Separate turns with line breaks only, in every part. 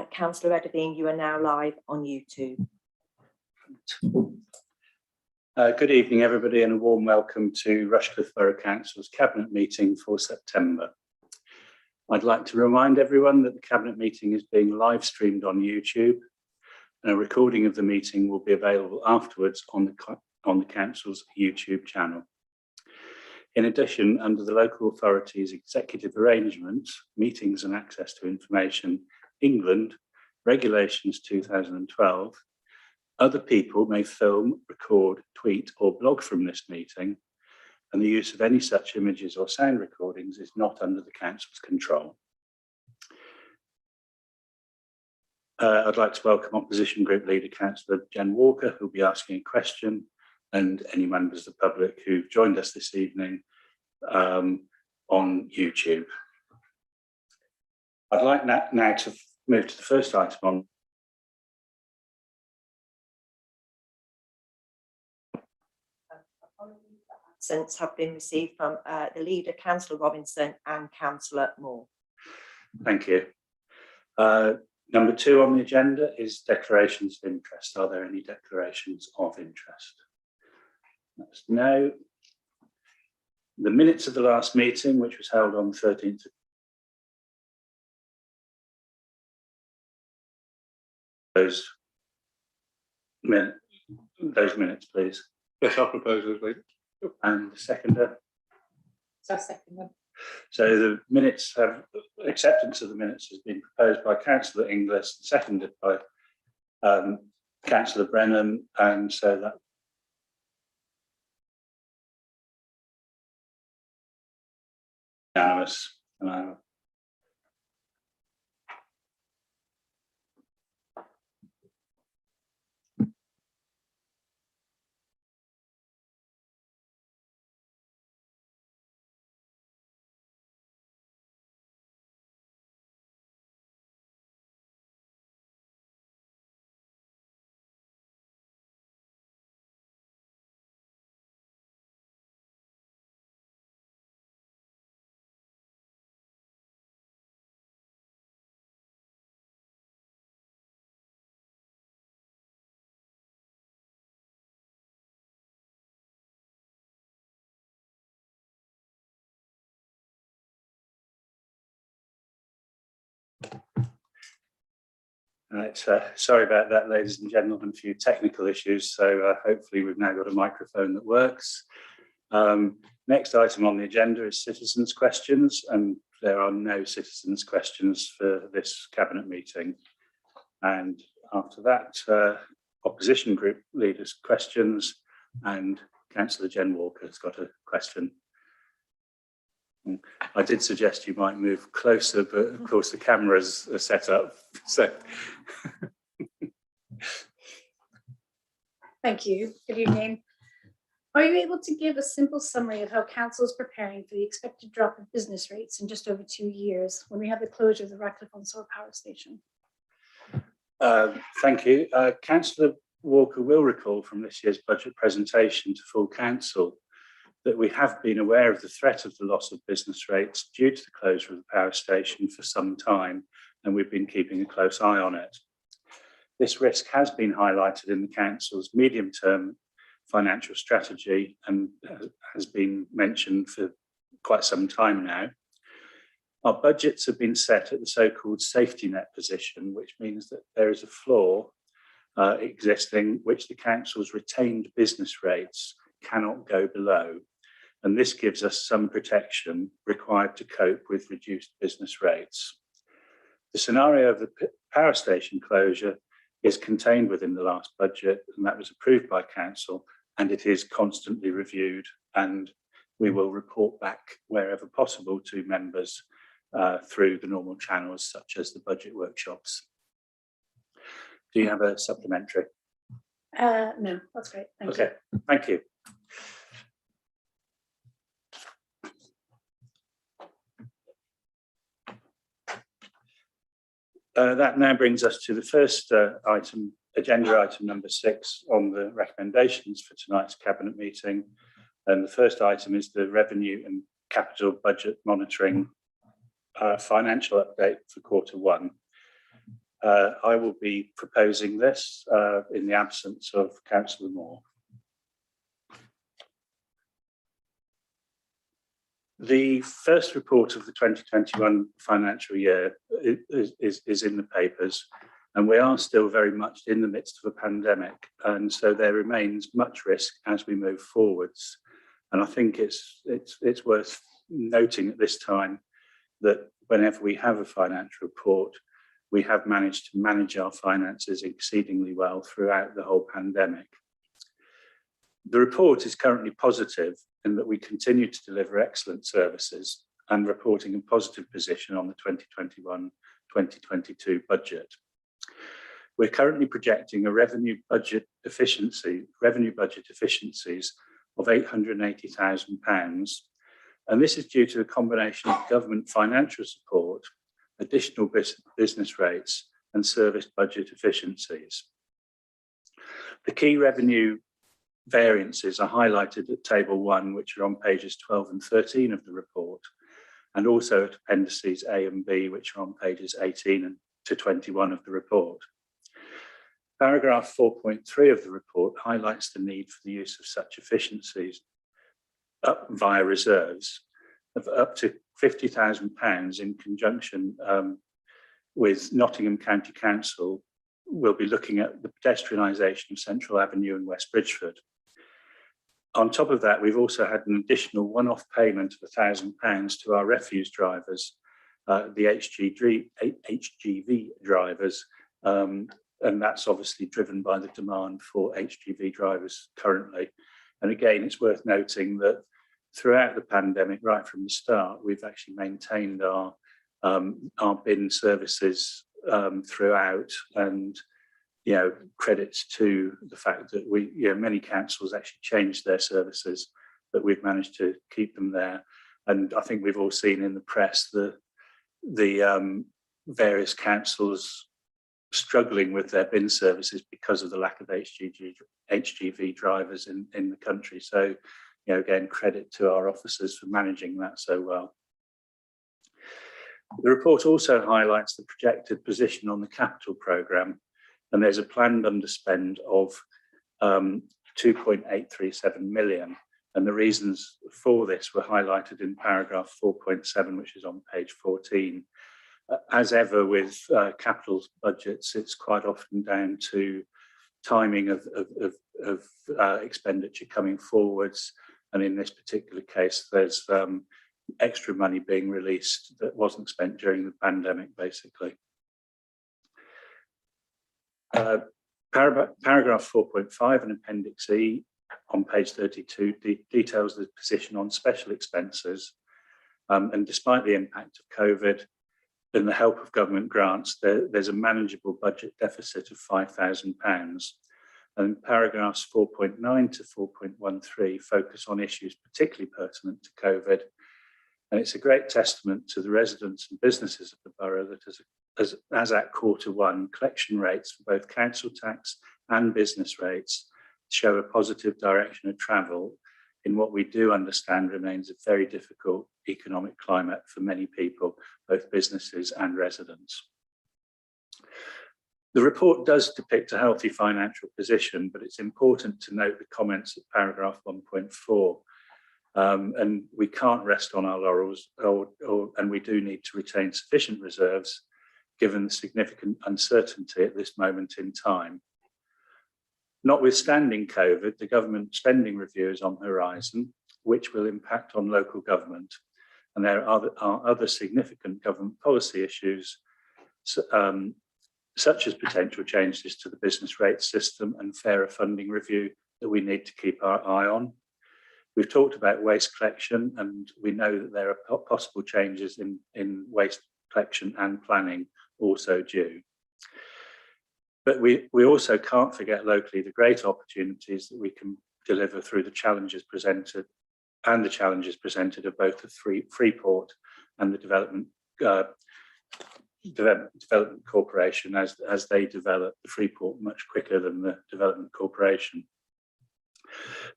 Councillor Edderbean, you are now live on YouTube.
Good evening, everybody, and a warm welcome to Rushcliffe Borough Council's Cabinet meeting for September. I'd like to remind everyone that the Cabinet meeting is being live streamed on YouTube, and a recording of the meeting will be available afterwards on the Council's YouTube channel. In addition, under the Local Authorities Executive Arrangements, Meetings and Access to Information, England, Regulations 2012, other people may film, record, tweet or blog from this meeting, and the use of any such images or sound recordings is not under the Council's control. I'd like to welcome Opposition Group Leader Councillor Jen Walker, who'll be asking a question, and any members of the public who've joined us this evening on YouTube. I'd like now to move to the first item on
Absence have been received from the leader, Councillor Robinson, and Councillor Moore.
Thank you. Number 2 on the agenda is declarations of interest. Are there any declarations of interest? That's no. The minutes of the last meeting, which was held on the 13th of those minutes, please.
Yes, I'll propose those, please.
And the seconder.
So I second them.
So the minutes have acceptance of the minutes has been proposed by Councillor Inglis, seconded by Councillor Brennan, and so that unanimous. Right, sorry about that, ladies and gentlemen, a few technical issues. So hopefully we've now got a microphone that works. Next item on the agenda is citizens' questions, and there are no citizens' questions for this Cabinet meeting. And after that, opposition group leaders' questions, and Councillor Jen Walker has got a question. I did suggest you might move closer, but of course the cameras are set up. So,
Thank you. Good evening. Are you able to give a simple summary of how Council is preparing for the expected drop of business rates in just over 2 years when we have the closure of the Ratcliffe-on-Soar power station?
Thank you. Councillor Walker will recall from this year's budget presentation to full council that we have been aware of the threat of the loss of business rates due to the closure of the power station for some time, and we've been keeping a close eye on it. This risk has been highlighted in the Council's medium-term financial strategy and has been mentioned for quite some time now. Our budgets have been set at the so-called safety net position, which means that there is a floor existing which the Council's retained business rates cannot go below. And this gives us some protection required to cope with reduced business rates. The scenario of the power station closure is contained within the last budget, and that was approved by Council, and it is constantly reviewed, and we will report back wherever possible to members through the normal channels such as the budget workshops. Do you have a supplementary?
No, that's great. Thank you.
Okay, thank you. That now brings us to the first item, agenda item number 6 on the recommendations for tonight's Cabinet meeting. And the first item is the revenue and capital budget monitoring financial update for Q1. I will be proposing this in the absence of Councillor Moore. The first report of the 2021 financial year is in the papers, and we are still very much in the midst of a pandemic, and so there remains much risk as we move forwards. And I think it's worth noting at this time that whenever we have a financial report, we have managed to manage our finances exceedingly well throughout the whole pandemic. The report is currently positive in that we continue to deliver excellent services and reporting a positive position on the 2021-2022 budget. We're currently projecting a revenue budget efficiencies of £880,000, and this is due to a combination of government financial support, additional business rates, and service budget efficiencies. The key revenue variances are highlighted at table 1, which are on pages 12 and 13 of the report, and also at appendices A and B, which are on pages 18 to 21 of the report. Paragraph 4.3 of the report highlights the need for the use of such efficiencies via reserves of up to £50,000 in conjunction with Nottingham County Council. We'll be looking at the pedestrianisation of Central Avenue and West Bridgeford. On top of that, we've also had an additional one-off payment of £1,000 to our refuse drivers, the HGV drivers, and that's obviously driven by the demand for HGV drivers currently. And again, it's worth noting that throughout the pandemic, right from the start, we've actually maintained our bin services throughout, and credits to the fact that many councils actually changed their services, but we've managed to keep them there. And I think we've all seen in the press the various councils struggling with their bin services because of the lack of HGV drivers in the country. So, again, credit to our officers for managing that so well. The report also highlights the projected position on the capital programme, and there's a planned underspend of 2.837 million. And the reasons for this were highlighted in paragraph 4.7, which is on page 14. As ever with capital budgets, it's quite often down to timing of expenditure coming forwards. And in this particular case, there's extra money being released that wasn't spent during the pandemic, basically. Paragraph 4.5 and Appendix E on page 32 details the position on special expenses. And despite the impact of COVID and the help of government grants, there's a manageable budget deficit of £5,000. And paragraphs 4.9 to 4.13 focus on issues particularly pertinent to COVID. And it's a great testament to the residents and businesses of the borough that as at Q1, collection rates for both council tax and business rates show a positive direction of travel in what we do understand remains a very difficult economic climate for many people, both businesses and residents. The report does depict a healthy financial position, but it's important to note the comments at paragraph 1.4. And we can't rest on our laurels, and we do need to retain sufficient reserves given the significant uncertainty at this moment in time. Notwithstanding COVID, the government spending review is on the horizon, which will impact on local government. And there are other significant government policy issues, such as potential changes to the business rate system and fairer funding review that we need to keep our eye on. We've talked about waste collection, and we know that there are possible changes in waste collection and planning also due. But we also can't forget locally the great opportunities that we can deliver through the challenges presented of both the Freeport and the Development Corporation as they develop the Freeport much quicker than the Development Corporation.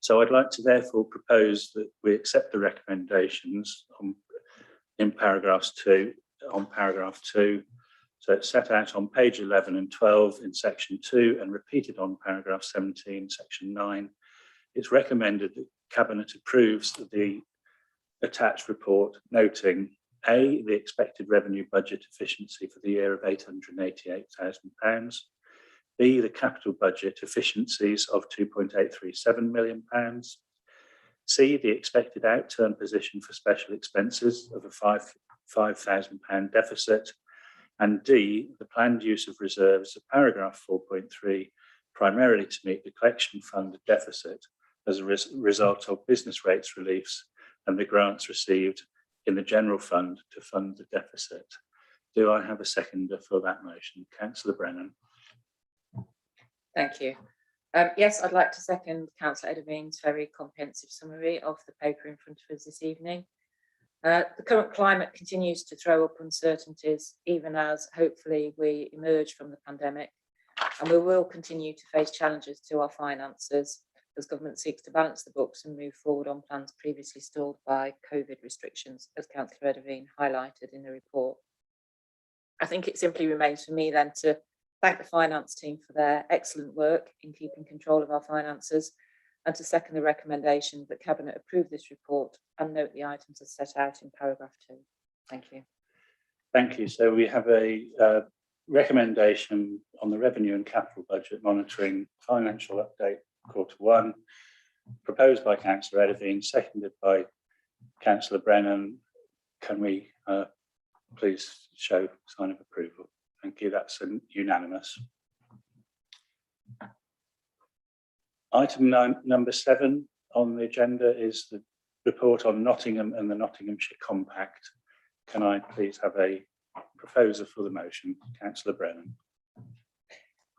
So I'd like to therefore propose that we accept the recommendations on paragraph 2 So it's set out on page 11 and 12 in section 2 and repeated on paragraph 17, section 9. It's recommended that Cabinet approves the attached report, noting A, the expected revenue budget efficiency for the year of £888,000, B, the capital budget efficiencies of £2.837 million, C, the expected outturn position for special expenses of a £5,000 deficit, and D, the planned use of reserves of paragraph 4.3, primarily to meet the collection fund deficit as a result of business rates reliefs and the grants received in the general fund to fund the deficit. Do I have a seconder for that motion? Councillor Brennan.
Thank you. Yes, I'd like to second Councillor Edevine's very comprehensive summary of the paper in front of us this evening. The current climate continues to throw up uncertainties, even as hopefully we emerge from the pandemic, and we will continue to face challenges to our finances as government seeks to balance the books and move forward on plans previously stalled by COVID restrictions, as Councillor Edevine highlighted in the report. I think it simply remains for me then to thank the finance team for their excellent work in keeping control of our finances, and to second the recommendation that Cabinet approve this report and note the items as set out in paragraph 2. Thank you.
Thank you. So we have a recommendation on the revenue and capital budget monitoring financial update Q1, proposed by Councillor Edevine, seconded by Councillor Brennan. Can we please show sign of approval? Thank you. That's unanimous. Item number 7 on the agenda is the report on Nottingham and the Nottinghamshire Compact. Can I please have a proposer for the motion? Councillor Brennan.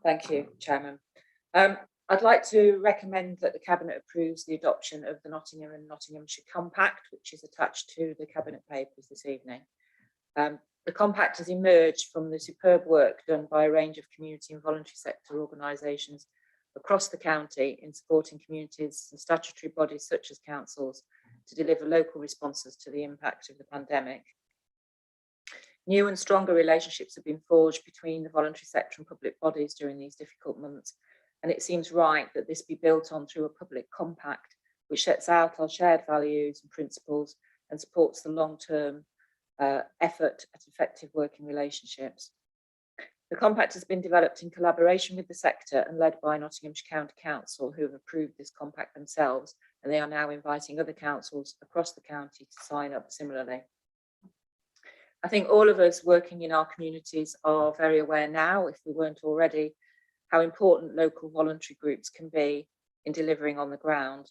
Thank you, Chairman. I'd like to recommend that the Cabinet approves the adoption of the Nottingham and Nottinghamshire Compact, which is attached to the Cabinet papers this evening. The Compact has emerged from the superb work done by a range of community and voluntary sector organisations across the county in supporting communities and statutory bodies such as councils to deliver local responses to the impact of the pandemic. New and stronger relationships have been forged between the voluntary sector and public bodies during these difficult months, and it seems right that this be built on through a public compact which sets out our shared values and principles and supports the long-term effort at effective working relationships. The compact has been developed in collaboration with the sector and led by Nottinghamshire County Council, who have approved this compact themselves, and they are now inviting other councils across the county to sign up similarly. I think all of us working in our communities are very aware now, if we weren't already, how important local voluntary groups can be in delivering on the ground.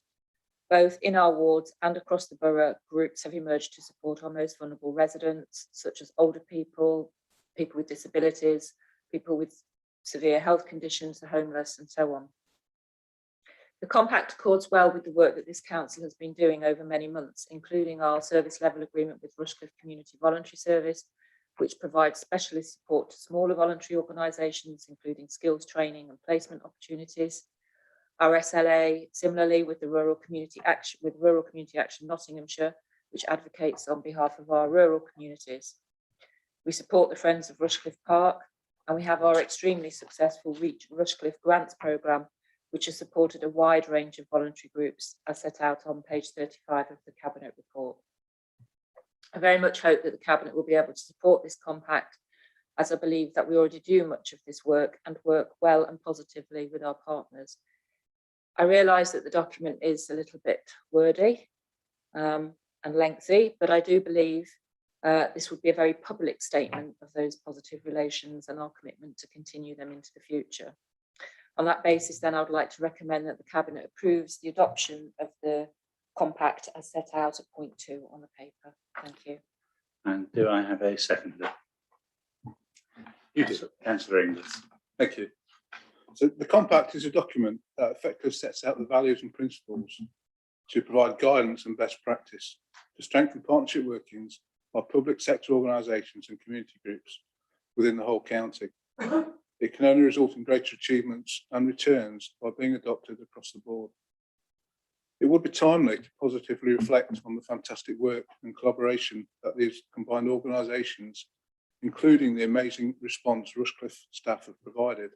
Both in our wards and across the borough, groups have emerged to support our most vulnerable residents, such as older people, people with disabilities, people with severe health conditions, the homeless, and so on. The compact accords well with the work that this council has been doing over many months, including our service level agreement with Rushcliffe Community Voluntary Service, which provides specialist support to smaller voluntary organisations, including skills training and placement opportunities. Our SLA, similarly with the Rural Community Action, Nottinghamshire, which advocates on behalf of our rural communities. We support the Friends of Rushcliffe Park, and we have our extremely successful Reach Rushcliffe Grants programme, which has supported a wide range of voluntary groups, as set out on page 35 of the Cabinet report. I very much hope that the Cabinet will be able to support this compact, as I believe that we already do much of this work and work well and positively with our partners. I realise that the document is a little bit wordy and lengthy, but I do believe this would be a very public statement of those positive relations and our commitment to continue them into the future. On that basis, then, I would like to recommend that the Cabinet approves the adoption of the compact as set out at point 2 on the paper. Thank you.
And do I have a seconder?
You do.
Councillor Inglis.
Thank you. So the compact is a document that effectively sets out the values and principles to provide guidance and best practice to strengthen partnership workings by public sector organisations and community groups within the whole county. It can only result in greater achievements and returns by being adopted across the board. It would be timely to positively reflect on the fantastic work and collaboration that these combined organisations including the amazing response Rushcliffe staff have provided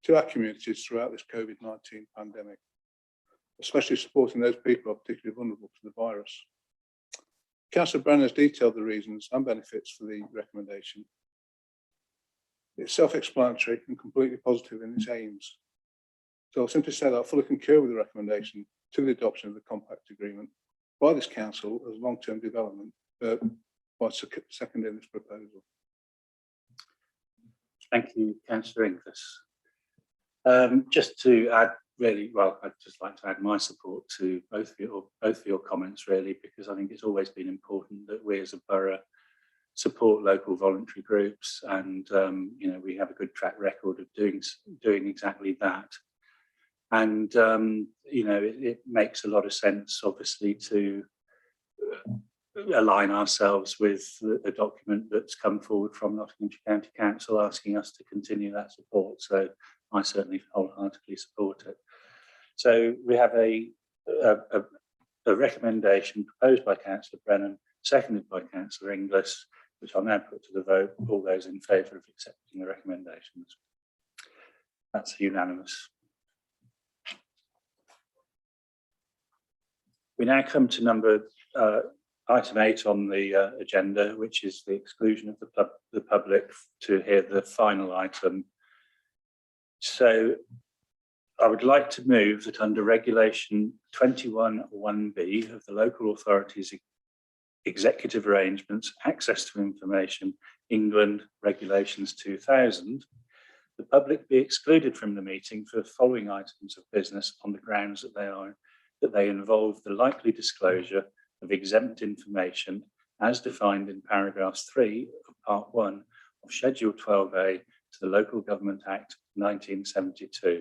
to our communities throughout this COVID-19 pandemic, especially supporting those people who are particularly vulnerable to the virus. Councillor Brennan has detailed the reasons and benefits for the recommendation. It's self-explanatory and completely positive in its aims. So I'll simply say that I fully concur with the recommendation to the adoption of the compact agreement by this council as long-term development by seconding this proposal.
Thank you, Councillor Inglis. Just to add, really, well, I'd just like to add my support to both of your comments, really, because I think it's always been important that we as a borough support local voluntary groups, and you know, we have a good track record of doing exactly that. And you know, it makes a lot of sense, obviously, to align ourselves with the document that's come forward from Nottinghamshire County Council asking us to continue that support. So I certainly wholeheartedly support it. So we have a recommendation proposed by Councillor Brennan, seconded by Councillor Inglis, which I'll now put to the vote. All those in favour of accepting the recommendations? That's unanimous. We now come to item 8 on the agenda, which is the exclusion of the public to hear the final item. So I would like to move that under Regulation 21(1)(b) of the Local Authorities Executive Arrangements, Access to Information, England Regulations 2000, the public be excluded from the meeting for the following items of business on the grounds that they involve the likely disclosure of exempt information as defined in paragraphs 3 of Part 1 of Schedule 12A to the Local Government Act 1972.